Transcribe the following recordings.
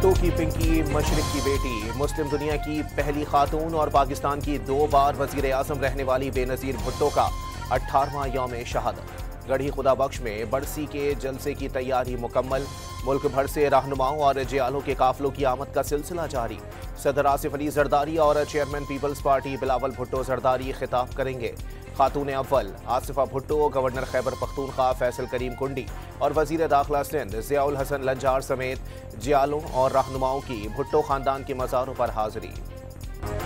भुट्टो की पिंकी मशरिक की बेटी, मुस्लिम दुनिया की पहली खातून और पाकिस्तान की 2 बार वजीर आजम रहने वाली बेनज़ीर भुट्टो का 18वां यौम शहादत। गढ़ी खुदा बख्श में बरसी के जलसे की तैयारी मुकम्मल। मुल्क भर से रहनुमाओं और जियालों के काफिलों की आमद का सिलसिला जारी। सदर आसिफ अली जरदारी और chairman people's party Bilawal Bhutto Zardari खिताब करेंगे। खातून अव्वल आसिफा भुट्टो, गवर्नर खैबर पख्तूनख्वा फैसल करीम कुंडी और वजीर दाखिला सिंध ज़ियाउल हसन लंजार समेत जियालों और रहनुमाओं की भुट्टो खानदान के मज़ारों पर हाजिरी।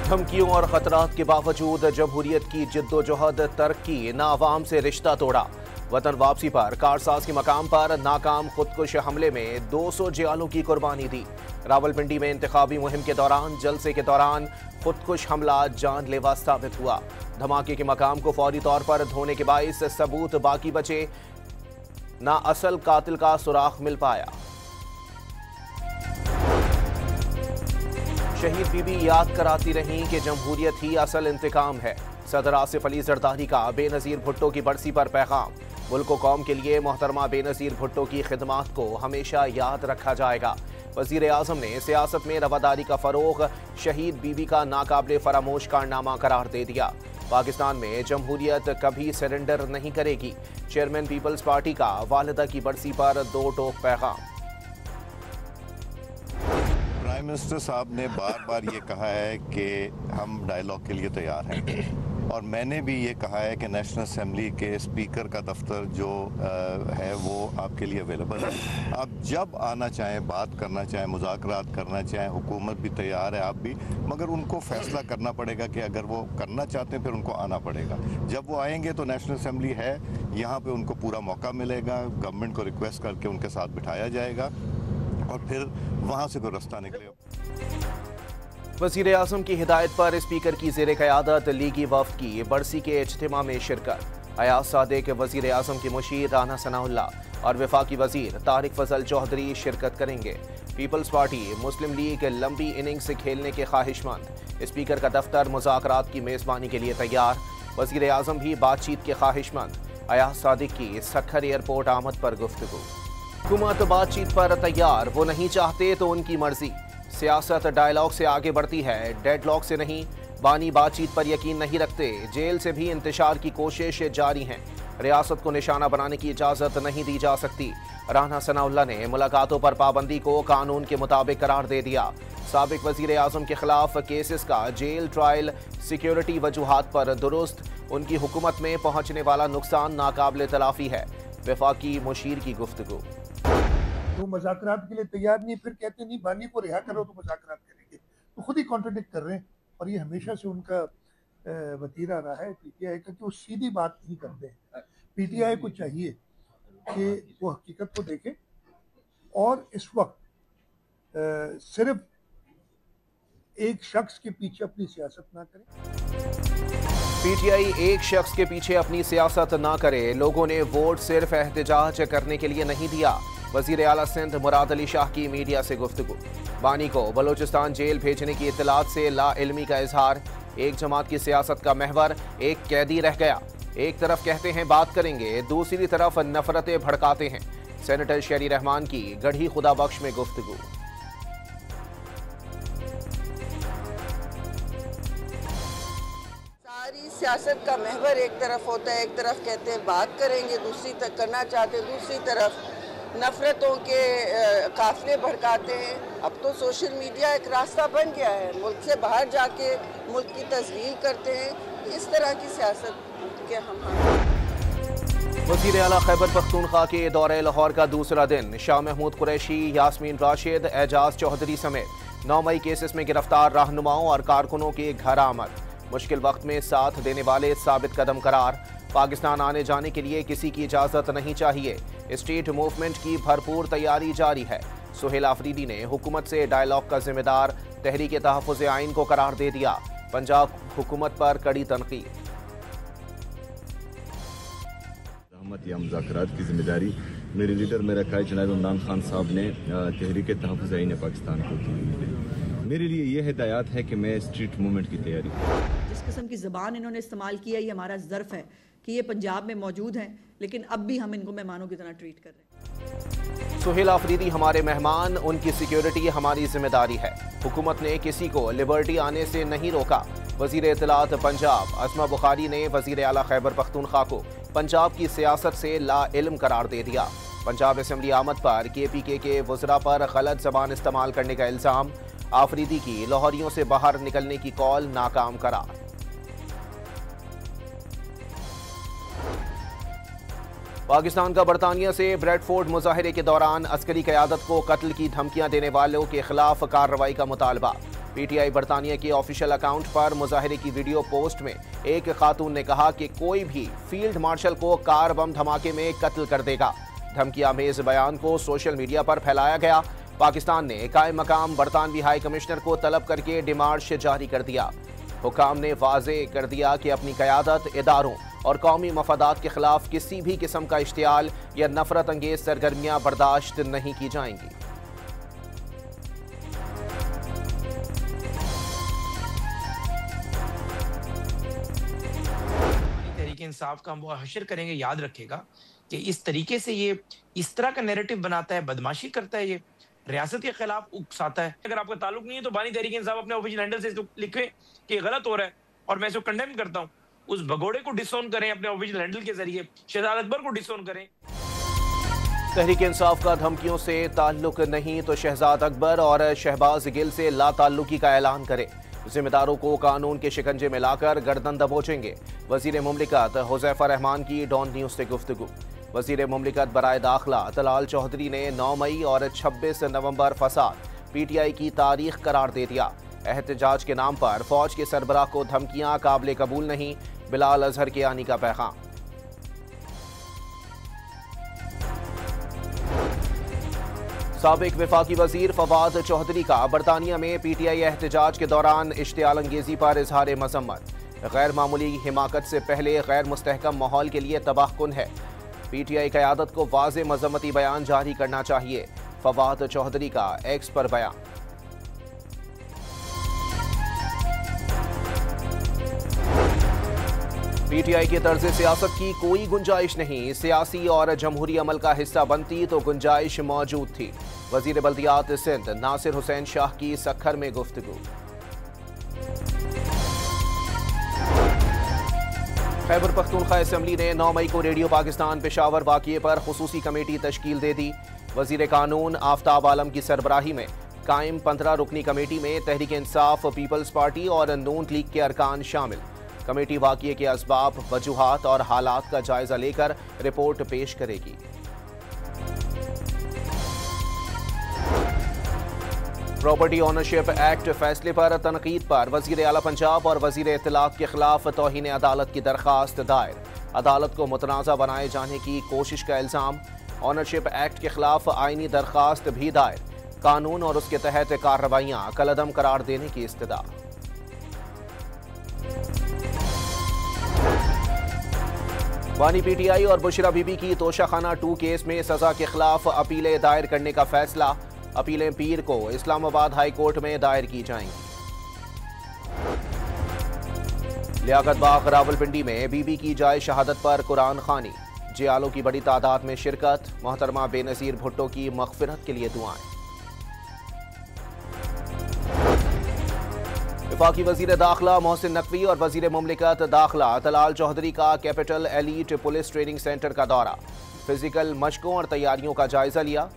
धमकियों और खतरात के बावजूद जमहूरियत की जिद्दोजहद तरक्की न अवाम से रिश्ता तोड़ा। वतन वापसी पर कारसाज के मकाम पर नाकाम खुदकुश हमले में 200 जियालों की कुर्बानी दी। रावलपिंडी में इंतखाबी मुहिम के दौरान जलसे के दौरान खुदकुश हमला जानलेवा साबित हुआ। धमाके के मकाम को फौरी तौर पर धोने के बाइस सबूत बाकी बचे, ना असल कातिल का सुराग मिल पाया। शहीद बीबी याद कराती रहीं कि जमहूरियत ही असल इंतकाम है। सदर आसिफ अली जरदारी का बेनज़ीर भुट्टो की बरसी पर पैगाम। मुल्क व कौम के लिए मोहतरमा बेनज़ीर भुट्टो की खिदमात को हमेशा याद रखा जाएगा। वज़ीर आज़म ने सियासत में रवादारी का फ़रोग़ शहीद बीबी का नाकाबिले फरामोश कारनामा करार दे दिया। पाकिस्तान में जमहूरियत कभी सरेंडर नहीं करेगी। चेयरमैन पीपल्स पार्टी का वालिदा की बरसी पर 2 टोक पैगाम। प्राइम मिनिस्टर साहब ने बार बार ये कहा है कि हम डायलॉग के लिए तैयार हैं, और मैंने भी ये कहा है कि नेशनल असेंबली के स्पीकर का दफ्तर जो है वो आपके लिए अवेलेबल है। आप जब आना चाहें, बात करना चाहें, मुज़ाकरात करना चाहें, हुकूमत भी तैयार है, आप भी, मगर उनको फैसला करना पड़ेगा कि अगर वो करना चाहते हैं फिर उनको आना पड़ेगा। जब वो आएंगे तो नेशनल असेंबली है, यहाँ पे उनको पूरा मौका मिलेगा, गवर्नमेंट को रिक्वेस्ट करके उनके साथ बिठाया जाएगा और फिर वहाँ से कोई रास्ता निकलेगा। वज़ीर आज़म की हिदायत पर स्पीकर की ज़ेर क़यादत लीगी वफ़द की बरसी के इज्तिमा में शिरकत। अयाज सादिक, वज़ीर आज़म के मुशीर राना सनाउल्लाह और वफाकी वज़ीर तारिक फजल चौधरी शिरकत करेंगे। पीपल्स पार्टी मुस्लिम लीग लंबी इनिंग्स खेलने के ख्वाहिशमंद। स्पीकर का दफ्तर मुज़ाकरात की मेज़बानी के लिए तैयार। वज़ीर आज़म भी बातचीत के ख्वाहिशमंद। अयाज सादिक की सखर एयरपोर्ट आमद पर गुफ्तगू। हुकूमत बातचीत पर तैयार, वो नहीं चाहते तो उनकी मर्जी। सियासत डायलॉग से आगे बढ़ती है, डेडलॉक से नहीं। बानी बातचीत पर यकीन नहीं रखते, जेल से भी इंतशार की कोशिश जारी हैं। रियासत को निशाना बनाने की इजाज़त नहीं दी जा सकती। राना सनाउल्लाह ने मुलाकातों पर पाबंदी को कानून के मुताबिक करार दे दिया। साबिक वज़ीर आज़म के खिलाफ केसेस का जेल ट्रायल सिक्योरिटी वजूहात पर दुरुस्त। उनकी हुकूमत में पहुँचने वाला नुकसान नाकाबिले तलाफी है। वफाकी मुशीर की गुफ्तगू। वो मुज़ाकरात के लिए तैयार नहीं, फिर कहते नहीं बानी को रिहा करो तो मुज़ाकरात करेंगे, तो खुद ही कॉन्ट्रडिक्ट कर रहे हैं। और ये हमेशा से उनका वतीरा रहा है पीटीआई का कि वो सीधी बात नहीं करते हैं। पीटीआई को चाहिए कि वो हकीकत को देखे और इस वक्त सिर्फ एक शख्स के पीछे अपनी सियासत ना करे। पीटीआई एक शख्स के पीछे अपनी सियासत ना करे। लोगों ने वोट सिर्फ एहतजाज करने के लिए नहीं दिया। वज़ीर आला सिंध मुराद अली शाह की मीडिया से गुफ्तगू। बानी को बलोचिस्तान जेल भेजने की इत्तलात से लाइल्मी का इजहार। एक जमात की सियासत का महवर एक कैदी रह गया। एक तरफ कहते हैं बात करेंगे, दूसरी तरफ नफरतें भड़काते हैं। सेनेटर शेरी रहमान की गढ़ी खुदा बख्श में गुफ्तगू। सियासत का महवर एक तरफ होता है, एक तरफ कहते हैं बात करेंगे, दूसरी तरफ करना चाहते हैं, दूसरी तरफ नफरतों के काफिले भड़काते हैं। अब तो सोशल मीडिया एक रास्ता बन गया है, मुल्क से बाहर जाके मुल्क की तज़लील करते हैं। इस तरह की सियासत के हम वज़ीर आला खैबर पख्तूनख्वा के दौरे लाहौर का दूसरा दिन। शाह महमूद कुरैशी, यास्मीन राशिद, एजाज चौधरी समेत 9 मई केसेस में गिरफ्तार रहनुमाओं और कारकुनों के घर आमद। मुश्किल वक्त में साथ देने वाले साबित कदम करार। पाकिस्तान आने जाने के लिए किसी की इजाज़त नहीं चाहिए। स्टेट मूवमेंट की भरपूर तैयारी जारी है। सुहेल आफरीदी ने हुकूमत से डायलॉग का जिम्मेदार तहरीक तहफ़्फ़ुज़ आइन को करार दे दिया। पंजाब हुकूमत पर कड़ी तनकीद। या मुज़ाकरात की जिम्मेदारी मेरे लीडर मेरा कायद जनाब इमरान खान साहब ने तहरीक तहफ़्फ़ुज़ आइन पाकिस्तान को दी। मेरे लिए ये हिदायत है कि मैं स्ट्रीट मूवमेंट की तैयारी। जिस किस्म की ज़बान इन्होंने इस्तेमाल किया, ये हमारा ज़र्फ़ है कि ये पंजाब में मौजूद हैं, लेकिन अब भी हम इनको मेहमानों की तरह ट्रीट कर रहे हैं। सुहेल आफरीदी हमारे मेहमान, उनकी सिक्योरिटी हमारी जिम्मेदारी है। हुकूमत ने किसी को लिबर्टी आने से नहीं रोका। वजीर इत्तलात पंजाब अस्मा बुखारी ने वजीर आला खैबर पख्तूनख्वा को पंजाब की सियासत से लाइल्म करार दे दिया। पंजाब असेंबली आमद पर KPK के वज़रा पर गलत ज़बान इस्तेमाल करने का इल्ज़ाम। आफरीदी की लाहौरियों से बाहर निकलने की कॉल नाकाम करार। पाकिस्तान का बरतानिया से ब्रेडफोर्ड मुजाहिरे के दौरान अस्करी क़यादत को कत्ल की धमकियां देने वालों के खिलाफ कार्रवाई का मुतालबा। PTI बरतानिया के ऑफिशियल अकाउंट पर मुजाहिरे की वीडियो पोस्ट में एक खातून ने कहा कि कोई भी फील्ड मार्शल को कार बम धमाके में कत्ल कर देगा। धमकियामेज बयान को सोशल मीडिया पर फैलाया गया। पाकिस्तान ने कायम मकाम बरतानवी हाई कमिश्नर को तलब करके डिमार्श जारी कर दिया। हुकाम ने वाज़े कर दिया कि अपनी क़यादत, इदारों और कौमी मफादात के खिलाफ किसी भी किस्म का इश्तियाल या नफरत अंगेज सरगर्मियां बर्दाश्त नहीं की जाएंगी। तहरीक इंसाफ का हम वो हशर करेंगे, याद रखेगा कि इस तरीके से ये इस तरह का नैरेटिव बनाता है, बदमाशी करता है, ये रियासत के खिलाफ उकसाता है। अगर आपका ताल्लुक नहीं है तो बानी तहरीक इंसाफ अपने ऑफिशियल हैंडल से लिखे कि गलत हो रहा है और मैं इसको कंडेम करता हूँ। उस भगोड़े को डिसोन करें, अपने ऑफिशियल हैंडल के जरिए शहजाद अकबर को डिसोन करें। तहरीक इंसाफ का धमकियों से ताल्लुक नहीं तो शहजाद अकबर और शहबाज गिल से ला ताल्लुकी का ऐलान करे। जिम्मेदारों को कानून के शिकंजे में लाकर गर्दन दबोचेंगे। वजीर मुमलिकत हुज़ैफा रहमान की डॉन न्यूज से गुफ्तगू। वजीर मुमलिकत बराए दाखिला तलाल चौधरी ने 9 मई और 26 नवंबर फसाद PTI की तारीख करार दे दिया। एहतजाज के नाम पर फौज के सरबराह को धमकियां काबिल कबूल नहीं। बिलाल अजहर के आने का पैगाम। साबिक वफाकी वजीर फवाद चौधरी का बरतानिया में PTI एहतजाज के दौरान इश्तियाल अंगेजी पर इजहार मजम्मत। गैर मामूली हिमाकत से पहले गैर मुस्तहकम माहौल के लिए तबाहकुन है। PTI क़यादत को वाज़े मजम्मती बयान जारी करना चाहिए। फवाद चौधरी का एक्स पर बयान। PTI के तर्ज सियासत की कोई गुंजाइश नहीं। सियासी और जमहूरी अमल का हिस्सा बनती तो गुंजाइश मौजूद थी। वजीर बल्दियात सिंध नासिर हुसैन शाह की सक्खर में गुफ्तगू। खैबर पख्तूनख्वा असेंबली ने 9 मई को रेडियो पाकिस्तान पेशावर वाक़ये पर खुसूसी कमेटी तश्कील दे दी। वजीर कानून आफ्ताब आलम की सरबराही में कायम 15 रुकनी कमेटी में तहरीक इंसाफ, पीपल्स पार्टी और नून लीग के अरकान शामिल। कमेटी वाक़ये के असबाब, वजूहात और हालात का जायजा लेकर रिपोर्ट पेश करेगी। प्रॉपर्टी ओनरशिप एक्ट फैसले पर तनकीद पर वजीर आला पंजाब और वजीर इत्तलात के खिलाफ तौहीन अदालत की दरखास्त दायर। अदालत को मुतनाज़ा बनाए जाने की कोशिश का इल्ज़ाम। ओनरशिप एक्ट के खिलाफ आईनी दरखास्त भी दायर। कानून और उसके तहत कार्रवाइयाँ कलअदम करार देने की इस्तदा। बानी PTI और बुशरा बीबी की तोशाखाना 2 केस में सजा के खिलाफ अपीलें दायर करने का फैसला। अपीलें पीर को इस्लामाबाद हाई कोर्ट में दायर की जाएंगी। लियाकत बाग रावलपिंडी में बीबी की जाए शहादत पर कुरान खानी। जियालों की बड़ी तादाद में शिरकत। मोहतरमा बेनज़ीर भुट्टो की मग़फ़िरत के लिए दुआएं। वफाकी वजीर दाखिला मोहसिन नकवी और वजीर मुमलिकत दाखिला तलाल चौधरी का capital elite police training centre का दौरा। फिजिकल मशकों और तैयारियों का जायजा लिया।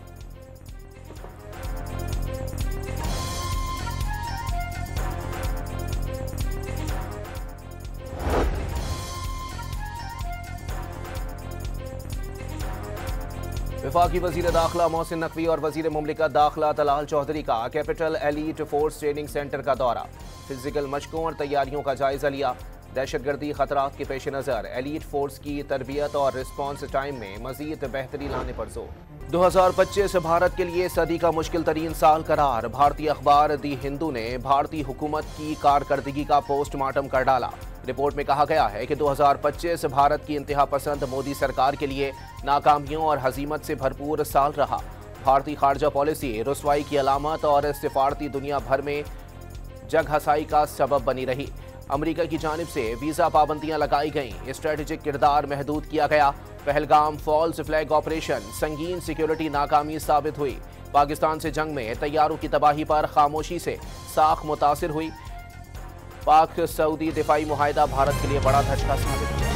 वफाकी वजीर दाखिला मोहसिन नकवी और वजीर मुमलिकत दाखिला तलाल चौधरी का capital elite force training centre का दौरा। फिजिकल मशकों और तैयारियों का जायजा लिया। दहशतगर्दी खतरात के पेश नज़र एलीट फोर्स की तरबियत और रिस्पॉन्स टाइम में मजीद बेहतरी लाने पर जोर। 2025 भारत के लिए सदी का मुश्किल तरीन साल करार। भारतीय अखबार दी हिंदू ने भारतीय हुकूमत की कारकर्दगी का पोस्टमार्टम कर डाला। रिपोर्ट में कहा गया है कि 2025 भारत की इंतहा पसंद मोदी सरकार के लिए नाकामियों और हजीमत से भरपूर साल रहा। भारतीय खारजा पॉलिसी रुसवाई की अलामत और सिफारती दुनिया भर में जग हसाई का सबब बनी रही। अमेरिका की जानिब से वीज़ा पाबंदियां लगाई गईं। स्ट्रेटेजिक किरदार महदूद किया गया। पहलगाम फॉल्स फ्लैग ऑपरेशन संगीन सिक्योरिटी नाकामी साबित हुई। पाकिस्तान से जंग में तैयारों की तबाही पर खामोशी से साख मुतासिर हुई। पाक सऊदी दिफाई मुआहिदा भारत के लिए बड़ा धचका साबित हुआ।